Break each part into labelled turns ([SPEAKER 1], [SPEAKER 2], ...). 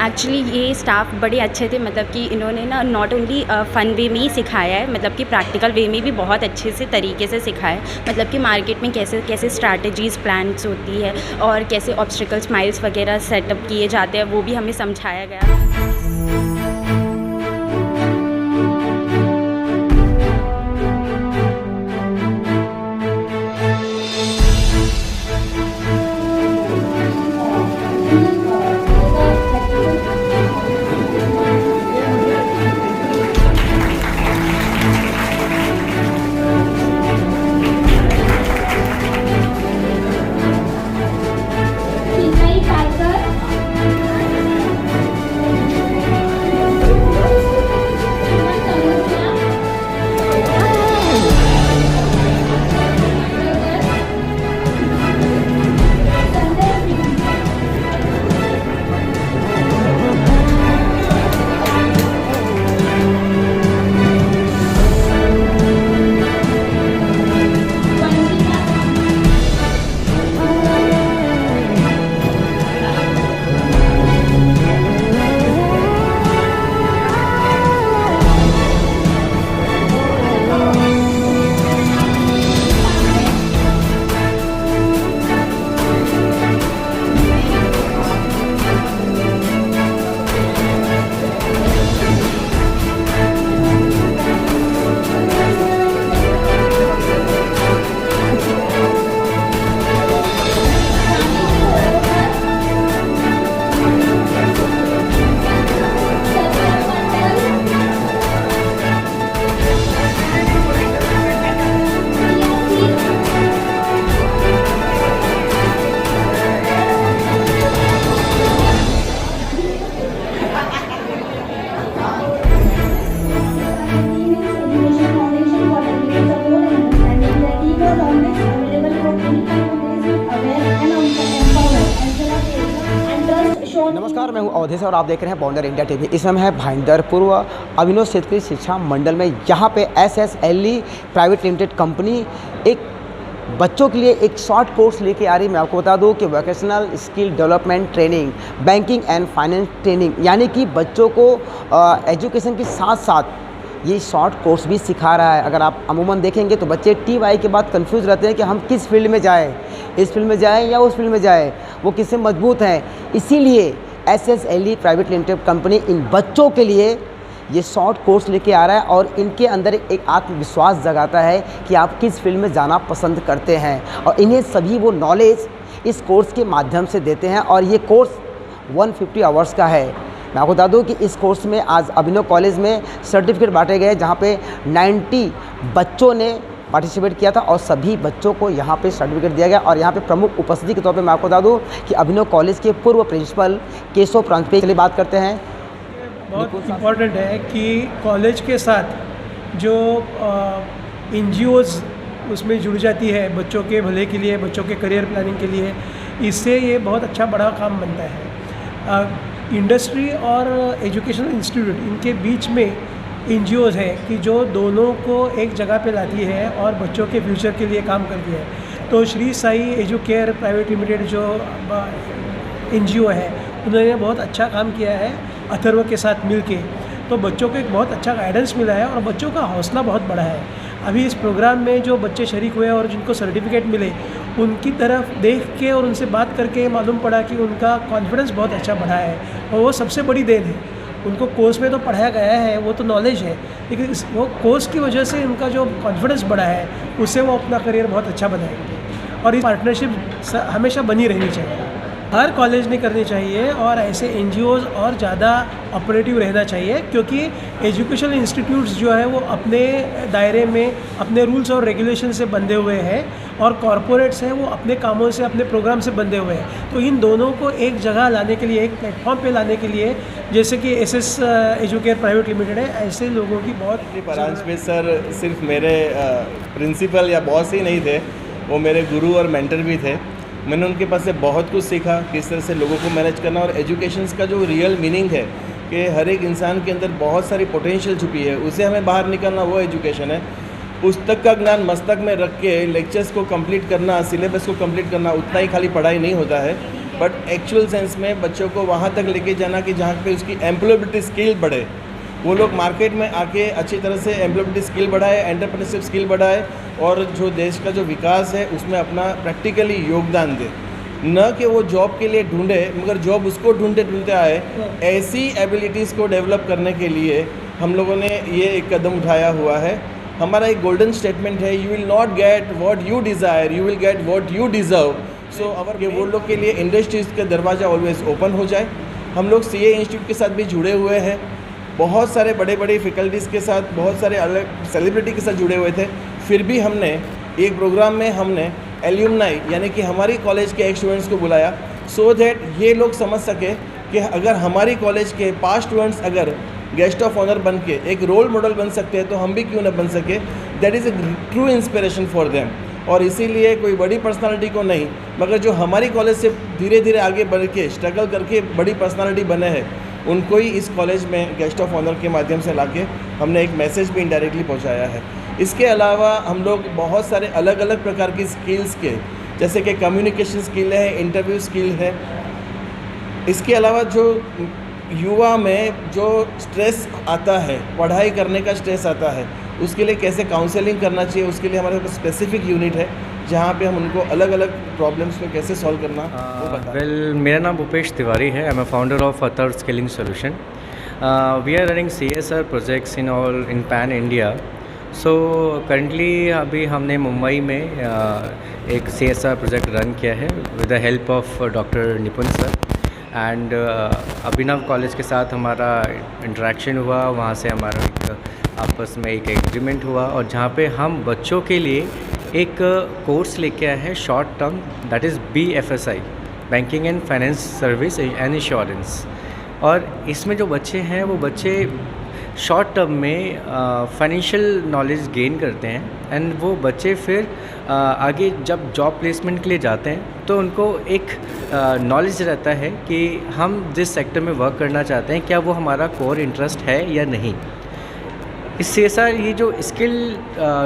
[SPEAKER 1] Actually ये staff बड़े अच्छे थे, मतलब कि इन्होंने ना नॉट ओनली फ़न वे में ही सिखाया है, मतलब कि प्रैक्टिकल वे में भी बहुत अच्छे से तरीके से सिखाया है। मतलब कि मार्केट में कैसे कैसे स्ट्रैटेजीज़ प्लान्स होती है और कैसे ऑब्स्टिकल स्माइल्स वगैरह सेटअप किए जाते हैं, वो भी हमें समझाया गया।
[SPEAKER 2] नमस्कार, मैं हूं अवधेश और आप देख रहे हैं बॉन्डर इंडिया टीवी। इस समय है भाईंदर पूर्व अभिनव क्षेत्रीय शिक्षा मंडल में। यहाँ पे SSLE प्राइवेट लिमिटेड कंपनी एक बच्चों के लिए एक शॉर्ट कोर्स लेके आ रही है। मैं आपको बता दूं कि vocational skill development training, banking and finance training, यानी कि बच्चों को एजुकेशन के साथ साथ ये शॉर्ट कोर्स भी सिखा रहा है। अगर आप अमूमन देखेंगे तो बच्चे TY के बाद कंफ्यूज रहते हैं कि हम किस फील्ड में जाएं, इस फील्ड में जाएं या उस फील्ड में जाएं, वो किससे मजबूत हैं। इसीलिए SSLE प्राइवेट लिमिटेड कंपनी इन बच्चों के लिए ये शॉर्ट कोर्स लेके आ रहा है और इनके अंदर एक आत्मविश्वास जगाता है कि आप किस फील्ड में जाना पसंद करते हैं, और इन्हें सभी वो नॉलेज इस कोर्स के माध्यम से देते हैं। और ये कोर्स 150 आवर्स का है। मैं आपको बता दूं कि इस कोर्स में आज अभिनव कॉलेज में सर्टिफिकेट बांटे गए, जहां पे 90 बच्चों ने पार्टिसिपेट किया था और सभी बच्चों को यहां पे सर्टिफिकेट दिया गया। और यहां पे प्रमुख उपस्थिति के तौर पे मैं आपको बता दूं कि अभिनव कॉलेज के पूर्व प्रिंसिपल केशव प्रांजपे के लिए बात करते हैं।
[SPEAKER 3] बहुत इम्पॉर्टेंट है कि कॉलेज के साथ जो NGOs उसमें जुड़ जाती है बच्चों के भले के लिए, बच्चों के करियर प्लानिंग के लिए, इससे ये बहुत अच्छा बड़ा काम बनता है। इंडस्ट्री और एजुकेशनल इंस्टीट्यूट इनके बीच में NGOs है कि जो दोनों को एक जगह पे लाती है और बच्चों के फ्यूचर के लिए काम करती है। तो Shri Sai educare private limited जो NGO है, उन्होंने बहुत अच्छा काम किया है अथर्व के साथ मिलके। तो बच्चों को एक बहुत अच्छा गाइडेंस मिला है और बच्चों का हौसला बहुत बड़ा है। अभी इस प्रोग्राम में जो बच्चे शरीक हुए और जिनको सर्टिफिकेट मिले, उनकी तरफ देख के और उनसे बात करके मालूम पड़ा कि उनका कॉन्फिडेंस बहुत अच्छा बढ़ा है, और वो सबसे बड़ी देन है। उनको कोर्स में तो पढ़ाया गया है, वो तो नॉलेज है, लेकिन वो कोर्स की वजह से उनका जो कॉन्फिडेंस बढ़ा है, उससे वो अपना करियर बहुत अच्छा बनाएंगे। और ये पार्टनरशिप हमेशा बनी रहनी चाहिए, हर कॉलेज ने करनी चाहिए, और ऐसे NGOs और ज़्यादा ऑपरेटिव रहना चाहिए, क्योंकि एजुकेशनल इंस्टीट्यूट्स जो है वो अपने दायरे में अपने रूल्स और रेगुलेशन से बंधे हुए हैं, और कॉरपोरेट्स हैं वो अपने कामों से, अपने प्रोग्राम से बंधे हुए हैं। तो इन दोनों को एक जगह लाने के लिए, एक प्लेटफॉर्म पे लाने के लिए, जैसे कि SS एजुकेयर प्राइवेट लिमिटेड है, ऐसे लोगों की बहुत।
[SPEAKER 4] प्रांजपे सर सिर्फ मेरे प्रिंसिपल या बॉस ही नहीं थे, वो मेरे गुरु और मेंटर भी थे। मैंने उनके पास से बहुत कुछ सीखा, किस तरह से लोगों को मैनेज करना, और एजुकेशन का जो रियल मीनिंग है कि हर एक इंसान के अंदर बहुत सारी पोटेंशियल छुपी है, उसे हमें बाहर निकालना, वो एजुकेशन है। पुस्तक का ज्ञान मस्तक में रख के लेक्चर्स को कंप्लीट करना, सिलेबस को कंप्लीट करना, उतना ही खाली पढ़ाई नहीं होता है। बट एक्चुअल सेंस में बच्चों को वहाँ तक लेके जाना कि जहाँ पे उसकी एम्प्लॉयबिलिटी स्किल बढ़े, वो लोग मार्केट में आके अच्छी तरह से एम्प्लॉयबिलिटी स्किल बढ़ाए, एंटरप्रेन्योरशिप स्किल बढ़ाए और जो देश का जो विकास है उसमें अपना प्रैक्टिकली योगदान दे। न कि वो जॉब के लिए ढूंढे मगर जॉब उसको ढूंढते ढूंढते आए। ऐसी एबिलिटीज़ को डेवलप करने के लिए हम लोगों ने ये एक कदम उठाया हुआ है। हमारा एक गोल्डन स्टेटमेंट है, you will not get what you desire, you will get what you deserve. So our वो लोग के लिए इंडस्ट्रीज़ का दरवाज़ा ऑलवेज ओपन हो जाए। हम लोग CA इंस्टीट्यूट के साथ भी जुड़े हुए हैं, बहुत सारे बड़े बड़े फैकल्टीज़ के साथ, बहुत सारे अलग सेलिब्रिटी के साथ जुड़े हुए थे। फिर भी हमने एक प्रोग्राम में हमने एल्यूमनाई यानी कि हमारी कॉलेज के एक स्टूडेंट्स को बुलाया, सो दैट ये लोग समझ सके कि अगर हमारी कॉलेज के पास्ट स्टूडेंट्स अगर गेस्ट ऑफ ऑनर बन के एक रोल मॉडल बन सकते हैं तो हम भी क्यों ना बन सके। That is a true inspiration for them. और इसीलिए कोई बड़ी पर्सनालिटी को नहीं मगर जो हमारी कॉलेज से धीरे धीरे आगे बढ़ के स्ट्रगल करके बड़ी पर्सनालिटी बने हैं उनको ही इस कॉलेज में गेस्ट ऑफ ऑनर के माध्यम से लाके हमने एक मैसेज भी इनडायरेक्टली पहुंचाया है। इसके अलावा हम लोग बहुत सारे अलग अलग प्रकार की स्किल्स के, जैसे कि कम्युनिकेशन स्किल है, इंटरव्यू स्किल है। इसके अलावा जो युवा में जो स्ट्रेस आता है, पढ़ाई करने का स्ट्रेस आता है, उसके लिए कैसे काउंसलिंग करना चाहिए, उसके लिए हमारे पास स्पेसिफिक यूनिट है जहाँ पे हम उनको अलग अलग प्रॉब्लम्स में कैसे सॉल्व करना वो बताते हैं।
[SPEAKER 5] वेल, मेरा नाम भूपेश तिवारी है। I am a founder of Athar skilling solution. We are running CSR projects in pan India. So currently अभी हमने मुंबई में एक CSR प्रोजेक्ट रन किया है with the help of doctor निपुण सर एंड अभिनव कॉलेज के साथ हमारा इंटरेक्शन हुआ। वहाँ से हमारा एक आपस में एक एग्रीमेंट हुआ और जहाँ पे हम बच्चों के लिए एक कोर्स लेके आए हैं short term, that is BFSI, banking and finance service and insurance. और इसमें जो बच्चे हैं वो बच्चे शॉर्ट टर्म में फाइनेंशियल नॉलेज गेन करते हैं एंड वो बच्चे फिर आगे जब जॉब प्लेसमेंट के लिए जाते हैं तो उनको एक नॉलेज रहता है कि हम जिस सेक्टर में वर्क करना चाहते हैं क्या वो हमारा कोर इंटरेस्ट है या नहीं। इस CSR ये जो स्किल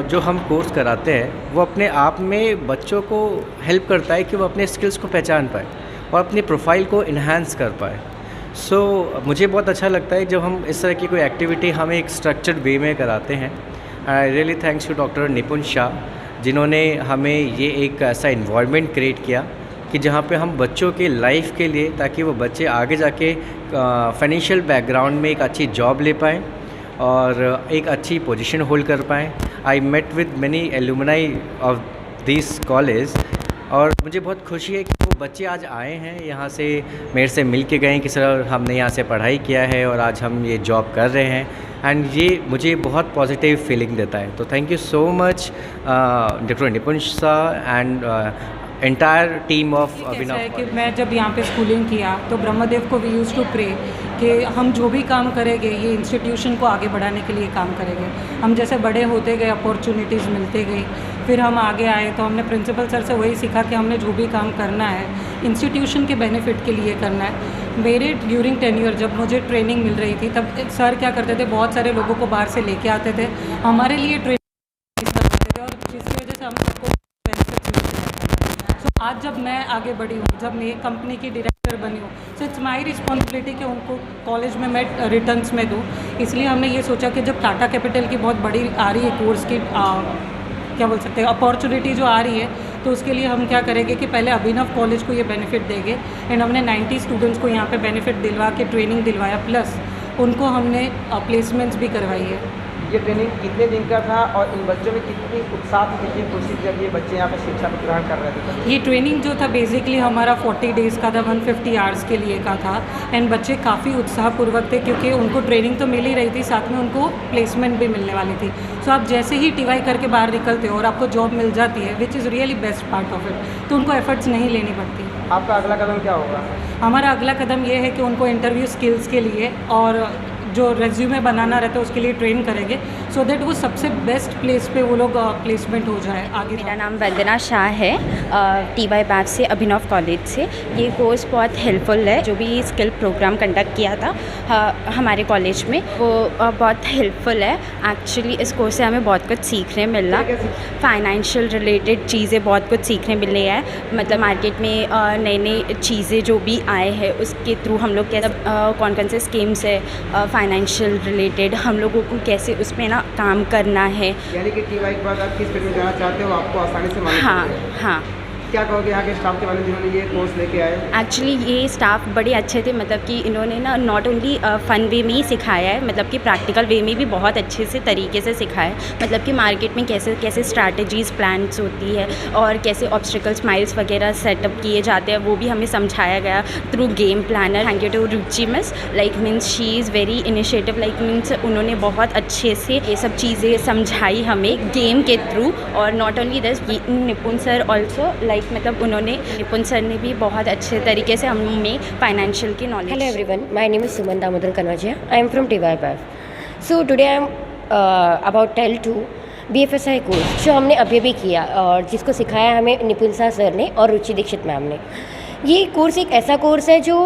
[SPEAKER 5] जो हम कोर्स कराते हैं वो अपने आप में बच्चों को हेल्प करता है कि वो अपने स्किल्स को पहचान पाए और अपनी प्रोफाइल को इन्हांस कर पाए। सो मुझे बहुत अच्छा लगता है जब हम इस तरह की कोई एक्टिविटी हमें एक स्ट्रक्चर्ड वे में कराते हैं। I really thanks to doctor Nipun Shah जिन्होंने हमें ये एक ऐसा इन्वायरमेंट क्रिएट किया कि जहाँ पे हम बच्चों के लाइफ के लिए, ताकि वो बच्चे आगे जाके फाइनेंशियल बैकग्राउंड में एक अच्छी जॉब ले पाएँ और एक अच्छी पोजीशन होल्ड कर पाएँ। I met with many alumni of this college और मुझे बहुत खुशी है कि वो बच्चे आज आए हैं यहाँ से, मेरे से मिल के गए कि सर हमने यहाँ से पढ़ाई किया है और आज हम ये जॉब कर रहे हैं एंड ये मुझे बहुत पॉजिटिव फीलिंग देता है। तो thank you so much doctor Nipun Shah and entire team of Abhinav.
[SPEAKER 6] है कि मैं जब यहाँ पे स्कूलिंग किया तो ब्रह्मदेव को वी यूज़ टू प्रे कि हम जो भी काम करेंगे ये इंस्टीट्यूशन को आगे बढ़ाने के लिए काम करेंगे। हम जैसे बड़े होते गए, अपॉर्चुनिटीज़ मिलते गई, फिर हम आगे आए तो हमने प्रिंसिपल सर से वही सीखा कि हमने जो भी काम करना है इंस्टीट्यूशन के बेनिफिट के लिए करना है। मेरे ड्यूरिंग टेन्योर जब मुझे ट्रेनिंग मिल रही थी तब सर क्या करते थे, बहुत सारे लोगों को बाहर से लेके आते थे, हमारे लिए ट्रेनिंग करवाते थे और जिसकी वजह से हम सबको बेनिफिट्स मिलते हैं। सो आज जब मैं आगे बढ़ी हूँ, जब मैं एक कंपनी की डायरेक्टर बनी हूँ, सो इट्स माई रिस्पॉन्सिबिलिटी कि उनको कॉलेज में मैं रिटर्न्स में दूँ। इसलिए हमने ये सोचा कि जब टाटा कैपिटल की बहुत बड़ी आ रही है कोर्स की क्या बोल सकते हैं अपॉर्चुनिटी जो आ रही है, तो उसके लिए हम क्या करेंगे कि पहले अभिनव कॉलेज को ये बेनिफिट देंगे एंड हमने 90 स्टूडेंट्स को यहाँ पे बेनिफिट दिलवा के ट्रेनिंग दिलवाया, प्लस उनको हमने प्लेसमेंट्स भी करवाई है।
[SPEAKER 2] ये ट्रेनिंग कितने दिन का था और इन बच्चों में कितनी उत्साह थी, कितनी खुशी जब ये बच्चे यहाँ पे शिक्षा ग्रहण कर रहे थे?
[SPEAKER 6] ये ट्रेनिंग जो था बेसिकली हमारा 40 डेज़ का था, 150 आवर्स के लिए का था एंड बच्चे काफ़ी उत्साहपूर्वक थे क्योंकि उनको ट्रेनिंग तो मिल ही रही थी, साथ में उनको प्लेसमेंट भी मिलने वाली थी। सो आप जैसे ही TY करके बाहर निकलते हो और आपको जॉब मिल जाती है, which is really best part of it, तो उनको एफर्ट्स नहीं लेनी पड़ती।
[SPEAKER 2] आपका अगला कदम क्या होगा?
[SPEAKER 6] हमारा अगला कदम ये है कि उनको इंटरव्यू स्किल्स के लिए और जो रेज्यूमे बनाना रहता है उसके लिए ट्रेन करेंगे। सो दैट वो सबसे बेस्ट प्लेस पे वो लोग प्लेसमेंट हो जाए आगे।
[SPEAKER 1] मेरा नाम वंदना शाह है, TY बैच से, अभिनव कॉलेज से। ये कोर्स बहुत हेल्पफुल है। जो भी स्किल प्रोग्राम कंडक्ट किया था हमारे कॉलेज में, वो बहुत हेल्पफुल है। एक्चुअली इस कोर्स से हमें बहुत कुछ सीखने मिला। फाइनेंशियल रिलेटेड चीज़ें बहुत कुछ सीखने मिली है। मतलब मार्केट में नई नई चीज़ें जो भी आए हैं उसके थ्रू हम लोग कैसे कौन कौन से स्कीम्स है फाइनेंशियल रिलेटेड, हम लोगों को कैसे उसमें ना काम करना है।
[SPEAKER 2] यानी कि TY के बाद आप किस फील्ड में जाना चाहते हो आपको आसानी से मालूम
[SPEAKER 1] हाँ
[SPEAKER 2] चल जाएगा।
[SPEAKER 1] हाँ।
[SPEAKER 2] क्या कहोगे यहाँ के स्टाफ के बारे में जिन्होंने ये कोर्स लेके आए?
[SPEAKER 1] एक्चुअली ये स्टाफ बड़े अच्छे थे। मतलब कि इन्होंने ना नॉट ओनली फ़न वे में ही सिखाया है, मतलब कि प्रैक्टिकल वे में भी बहुत अच्छे से तरीके से सिखाया है। मतलब कि मार्केट में कैसे कैसे स्ट्रैटेजीज़ प्लान्स होती है और कैसे ऑब्स्टिकल्स माइल्स वगैरह सेटअप किए जाते हैं, वो भी हमें समझाया गया through game planner. Thank you to Ruchi miss, like means she is very initiative, like means उन्होंने बहुत अच्छे से ये सब चीज़ें समझाई हमें गेम के थ्रू। और नॉट ओनली दिस, निपुण सर ऑल्सो, लाइक मतलब उन्होंने, निपुण सर ने भी बहुत अच्छे तरीके से हमें फाइनेंशियल की knowledge.
[SPEAKER 7] Hello everyone, my name is Suman Damodar Kanajia. I am from TY BAF. So today I am about tell to BFSI course जो हमने अभी भी किया और जिसको सिखाया हमें निपुण सर ने और रुचि दीक्षित मैम ने। ये कोर्स एक ऐसा कोर्स है जो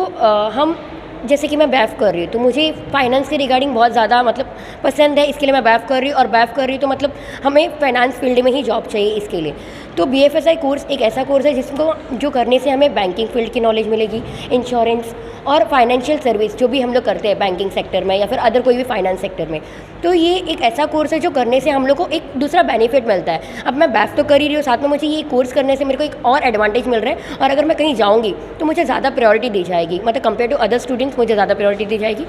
[SPEAKER 7] हम, जैसे कि मैं बैफ कर रही हूँ तो मुझे फाइनेंस के रिगार्डिंग बहुत ज़्यादा मतलब पसंद है, इसके लिए मैं बैफ कर रही हूँ। और बैफ कर रही हूँ तो मतलब हमें फाइनेंस फील्ड में ही जॉब चाहिए इसके लिए। तो BFSI कोर्स एक ऐसा कोर्स है जिसको जो करने से हमें बैंकिंग फील्ड की नॉलेज मिलेगी, इंश्योरेंस और फाइनेंशियल सर्विस जो भी हम लोग करते हैं बैंकिंग सेक्टर में या फिर अदर कोई भी फाइनेंस सेक्टर में। तो ये एक ऐसा कोर्स है जो करने से हम लोग को एक दूसरा बेनिफिट मिलता है। अब मैं बैफ तो कर ही रही हूँ, साथ में मुझे ये कोर्स करने से मेरे को एक और एडवांटेज मिल रहा है। और अगर मैं कहीं जाऊँगी तो मुझे ज़्यादा प्रायोरिटी दी जाएगी, मतलब कंपेयर टू अदर स्टूडेंट्स मुझे ज़्यादा प्रायोरिटी दी जाएगी।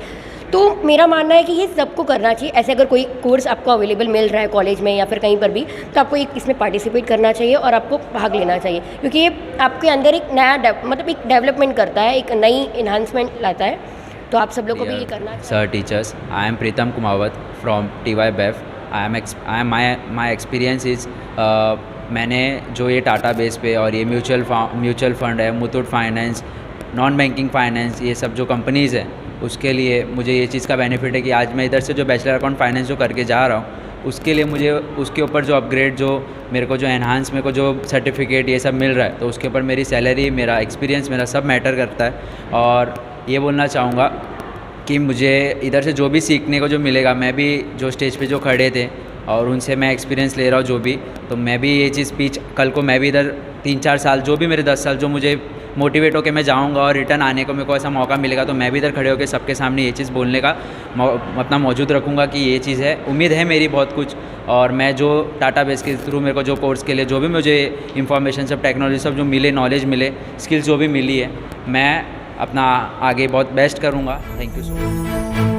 [SPEAKER 7] तो मेरा मानना है कि ये सबको करना चाहिए। ऐसे अगर कोई कोर्स आपको अवेलेबल मिल रहा है कॉलेज में या फिर कहीं पर भी, तो आपको एक इसमें पार्टिसिपेट करना चाहिए और आपको भाग लेना चाहिए, क्योंकि ये आपके अंदर एक नया मतलब एक डेवलपमेंट करता है, एक नई इन्हांसमेंट लाता है। तो आप सब लोग को भी ये करना चाहिए।
[SPEAKER 8] Sir, teachers, I am Pritam Kumawat from TY BAF. My experience is मैंने जो ये टाटा बेस पे और ये म्यूचुअल फंड है, Muthoot finance, non banking finance, ये सब जो कंपनीज़ हैं उसके लिए मुझे ये चीज़ का बेनिफिट है कि आज मैं इधर से जो बैचलर अकाउंट फाइनेंस जो करके जा रहा हूँ उसके लिए मुझे उसके ऊपर जो अपग्रेड, जो मेरे को जो एनहांस, मेरे को जो सर्टिफिकेट ये सब मिल रहा है, तो उसके ऊपर मेरी सैलरी, मेरा एक्सपीरियंस, मेरा सब मैटर करता है। और ये बोलना चाहूँगा कि मुझे इधर से जो भी सीखने को जो मिलेगा, मैं भी जो स्टेज पे जो खड़े थे और उनसे मैं एक्सपीरियंस ले रहा हूँ जो भी, तो मैं भी ये चीज़ स्पीच कल को मैं भी इधर 3-4 साल, जो भी मेरे 10 साल जो मुझे मोटिवेट होकर मैं जाऊंगा और रिटर्न आने को मेरे को ऐसा मौका मिलेगा, तो मैं भी इधर खड़े होकर सबके सामने ये चीज़ बोलने का अपना मौजूद रखूँगा कि ये चीज़ है। उम्मीद है मेरी बहुत कुछ, और मैं जो टाटा बेस के थ्रू मेरे को जो कोर्स के लिए जो भी मुझे इन्फॉर्मेशन सब, टेक्नोलॉजी सब जो मिले, नॉलेज मिले, स्किल्स जो भी मिली है, मैं अपना आगे बहुत बेस्ट करूँगा। Thank you so much.